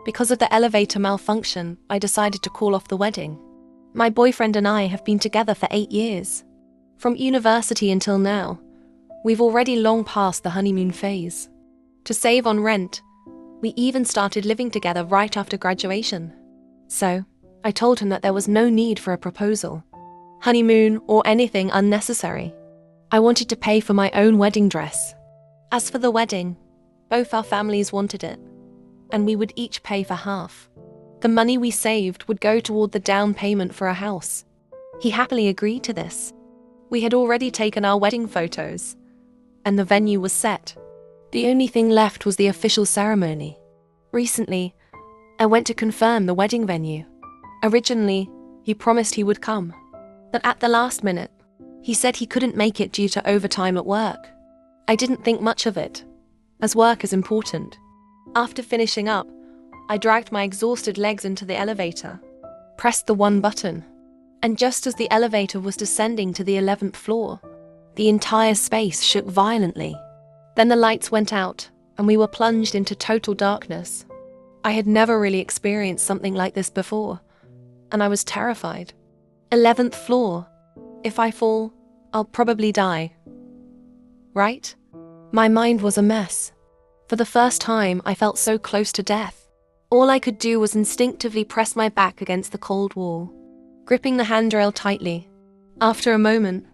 Because of the elevator malfunction, I decided to call off the wedding. My boyfriend and I have been together for 8 years. From university until now, we've already long passed the honeymoon phase. To save on rent, we even started living together right after graduation. So, I told him that there was no need for a proposal, honeymoon, or anything unnecessary. I wanted to pay for my own wedding dress. As for the wedding, both our families wanted it, and we would each pay for half. The money we saved would go toward the down payment for a house. He happily agreed to this. We had already taken our wedding photos, and the venue was set. The only thing left was the official ceremony. Recently, I went to confirm the wedding venue. Originally, he promised he would come, but at the last minute, he said he couldn't make it due to overtime at work. I didn't think much of it, as work is important. After finishing up, I dragged my exhausted legs into the elevator, pressed the one button, and just as the elevator was descending to the 11th floor, the entire space shook violently. Then the lights went out, and we were plunged into total darkness. I had never really experienced something like this before, and I was terrified. 11th floor. If I fall, I'll probably die. Right? My mind was a mess. For the first time, I felt so close to death. All I could do was instinctively press my back against the cold wall, gripping the handrail tightly. After a moment,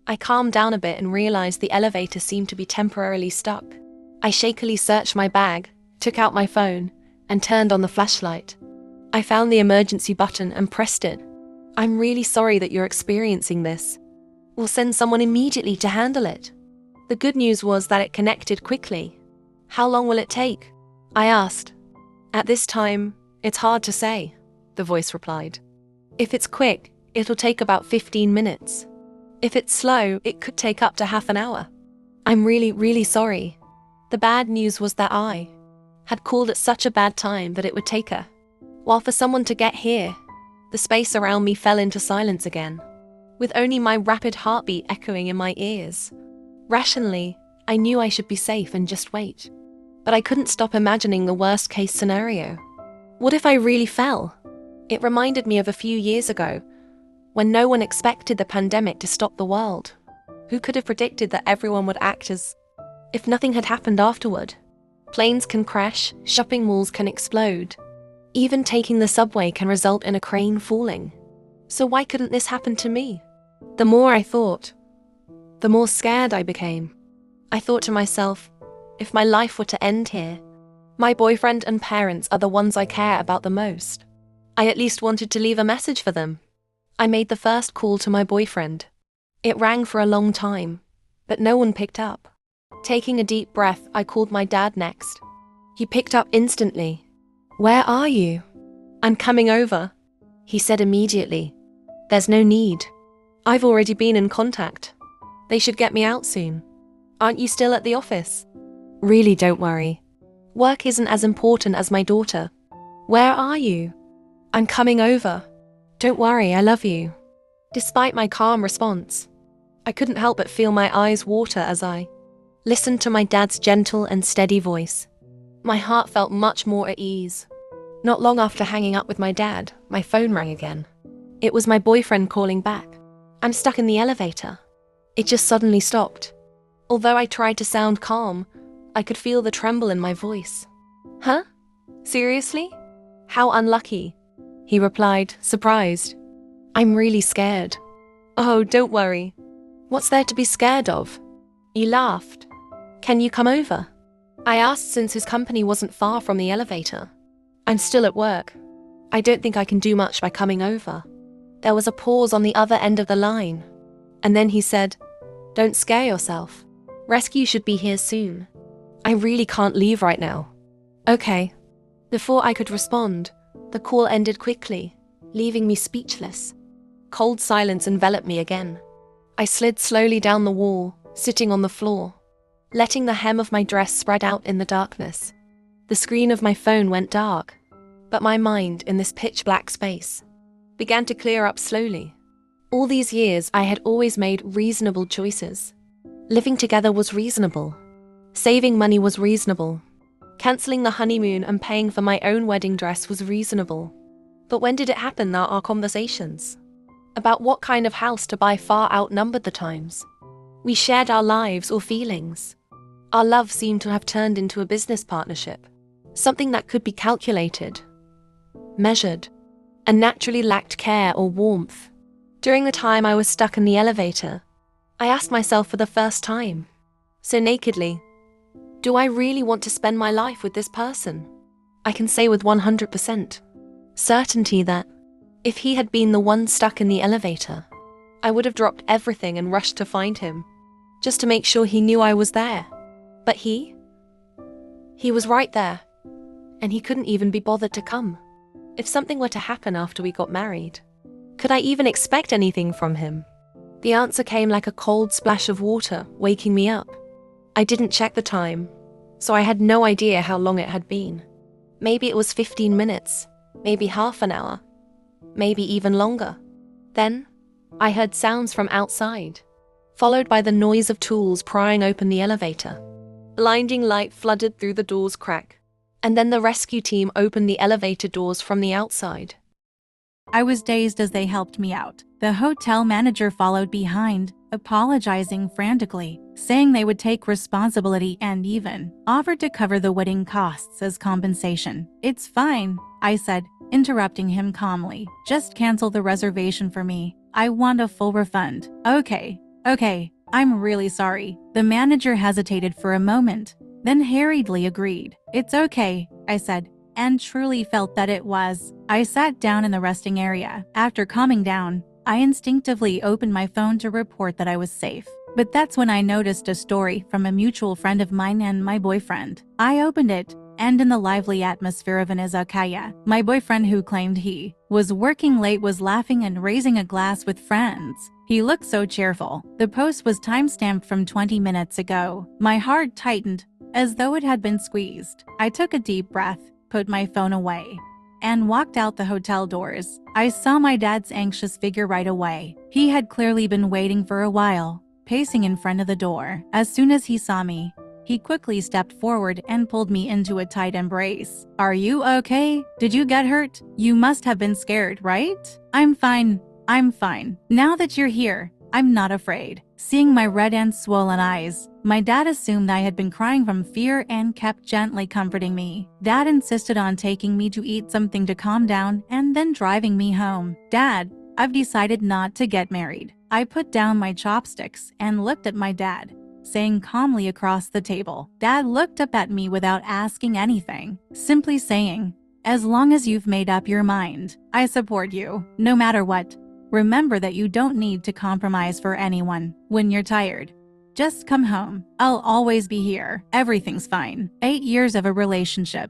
I calmed down a bit and realized the elevator seemed to be temporarily stuck. I shakily searched my bag, took out my phone, and turned on the flashlight. I found the emergency button and pressed it. "I'm really sorry that you're experiencing this. We'll send someone immediately to handle it." The good news was that it connected quickly. "How long will it take?" I asked. "At this time, it's hard to say," the voice replied. "If it's quick, it'll take about 15 minutes. If it's slow, it could take up to half an hour." "I'm really sorry." The bad news was that I had called at such a bad time that it would take a while for someone to get here. The space around me fell into silence again, with only my rapid heartbeat echoing in my ears. Rationally, I knew I should be safe and just wait. But I couldn't stop imagining the worst-case scenario. What if I really fell? It reminded me of a few years ago, when no one expected the pandemic to stop the world. Who could have predicted that everyone would act as if nothing had happened afterward? Planes can crash, shopping malls can explode. Even taking the subway can result in a crane falling. So why couldn't this happen to me? The more I thought, the more scared I became. I thought to myself, if my life were to end here, my boyfriend and parents are the ones I care about the most. I at least wanted to leave a message for them. I made the first call to my boyfriend. It rang for a long time, but no one picked up. Taking a deep breath, I called my dad next. He picked up instantly. "Where are you?" "I'm coming over," he said immediately. "There's no need. I've already been in contact. They should get me out soon. Aren't you still at the office?" "Really, don't worry. Work isn't as important as my daughter." "Where are you?" "I'm coming over. Don't worry, I love you." Despite my calm response, I couldn't help but feel my eyes water as I listened to my dad's gentle and steady voice. My heart felt much more at ease. Not long after hanging up with my dad, my phone rang again. It was my boyfriend calling back. "I'm stuck in the elevator." It just suddenly stopped. Although I tried to sound calm, I could feel the tremble in my voice. "Huh? Seriously? How unlucky," he replied, surprised. "I'm really scared." "Oh, don't worry. What's there to be scared of?" He laughed. "Can you come over?" I asked since his company wasn't far from the elevator. "I'm still at work. I don't think I can do much by coming over." There was a pause on the other end of the line, and then he said, "Don't scare yourself. Rescue should be here soon. I really can't leave right now." "Okay." Before I could respond, the call ended quickly, leaving me speechless. Cold silence enveloped me again. I slid slowly down the wall, sitting on the floor, letting the hem of my dress spread out in the darkness. The screen of my phone went dark, but my mind, in this pitch-black space, began to clear up slowly. All these years, I had always made reasonable choices. Living together was reasonable. Saving money was reasonable. Cancelling the honeymoon and paying for my own wedding dress was reasonable. But when did it happen that our conversations about what kind of house to buy far outnumbered the times we shared our lives or feelings? Our love seemed to have turned into a business partnership, something that could be calculated, measured, and naturally lacked care or warmth. During the time I was stuck in the elevator, I asked myself for the first time, so nakedly, do I really want to spend my life with this person? I can say with 100% certainty that if he had been the one stuck in the elevator, I would have dropped everything and rushed to find him, just to make sure he knew I was there. But he was right there, and he couldn't even be bothered to come. If something were to happen after we got married, could I even expect anything from him? The answer came like a cold splash of water, waking me up. I didn't check the time, so I had no idea how long it had been. Maybe it was 15 minutes, maybe half an hour, maybe even longer. Then, I heard sounds from outside, followed by the noise of tools prying open the elevator. Blinding light flooded through the door's crack, and then the rescue team opened the elevator doors from the outside. I was dazed as they helped me out. The hotel manager followed behind, apologizing frantically, saying they would take responsibility and even offered to cover the wedding costs as compensation. "It's fine," I said, interrupting him calmly. "Just cancel the reservation for me. I want a full refund." Okay, I'm really sorry." The manager hesitated for a moment, then hurriedly agreed. "It's okay," I said, and truly felt that it was. I sat down in the resting area. After calming down, I instinctively opened my phone to report that I was safe. But that's when I noticed a story from a mutual friend of mine and my boyfriend. I opened it, and in the lively atmosphere of an izakaya, my boyfriend, who claimed he was working late, was laughing and raising a glass with friends. He looked so cheerful. The post was timestamped from 20 minutes ago. My heart tightened, as though it had been squeezed. I took a deep breath, put my phone away, and walked out the hotel doors. I saw my dad's anxious figure right away. He had clearly been waiting for a while, pacing in front of the door. As soon as he saw me, he quickly stepped forward and pulled me into a tight embrace. "Are you okay? Did you get hurt? You must have been scared, right?" I'm fine. Now that you're here, I'm not afraid." Seeing my red and swollen eyes, my dad assumed I had been crying from fear and kept gently comforting me. Dad insisted on taking me to eat something to calm down and then driving me home. "Dad, I've decided not to get married." I put down my chopsticks and looked at my dad, saying calmly across the table. Dad looked up at me without asking anything, simply saying, "As long as you've made up your mind, I support you, no matter what. Remember that you don't need to compromise for anyone. When you're tired, just come home. I'll always be here. Everything's fine." 8 years of a relationship,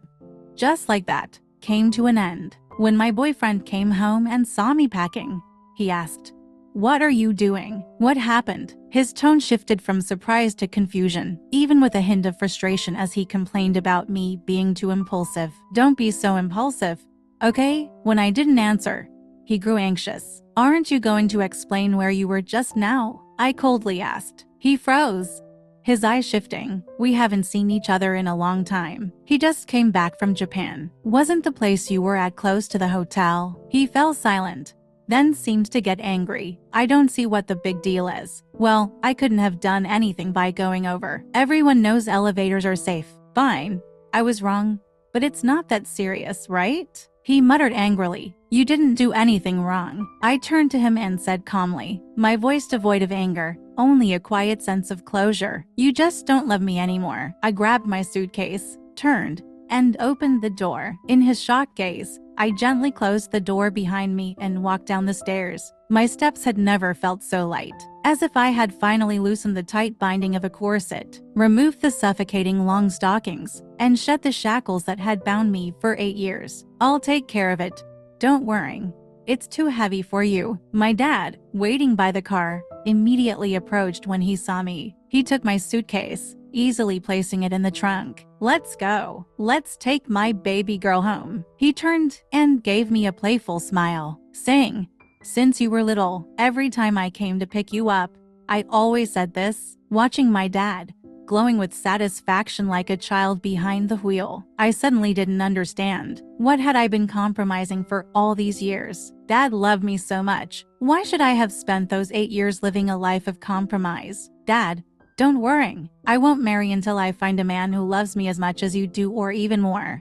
just like that, came to an end. When my boyfriend came home and saw me packing, he asked, "What are you doing? What happened?" His tone shifted from surprise to confusion, even with a hint of frustration as he complained about me being too impulsive. "Don't be so impulsive, okay?" When I didn't answer, he grew anxious. "Aren't you going to explain where you were just now?" I coldly asked. He froze, his eyes shifting. "We haven't seen each other in a long time. He just came back from Japan. Wasn't the place you were at close to the hotel?" He fell silent, then seemed to get angry. "I don't see what the big deal is." "Well, I couldn't have done anything by going over. Everyone knows elevators are safe." "Fine, I was wrong, but it's not that serious, right?" He muttered angrily. "You didn't do anything wrong." I turned to him and said calmly, my voice devoid of anger, only a quiet sense of closure, "You just don't love me anymore." I grabbed my suitcase, turned, and opened the door. In his shocked gaze, I gently closed the door behind me and walked down the stairs. My steps had never felt so light, as if I had finally loosened the tight binding of a corset, removed the suffocating long stockings, and shed the shackles that had bound me for 8 years. "I'll take care of it. Don't worry. It's too heavy for you." My dad, waiting by the car, immediately approached when he saw me. He took my suitcase, easily placing it in the trunk. "Let's go. Let's take my baby girl home." He turned and gave me a playful smile, saying, "Since you were little, every time I came to pick you up, I always said this." Watching my dad glowing with satisfaction like a child behind the wheel. I suddenly didn't understand. What had I been compromising for all these years? Dad loved me so much. Why should I have spent those 8 years living a life of compromise? Dad, don't worry. I won't marry until I find a man who loves me as much as you do or even more.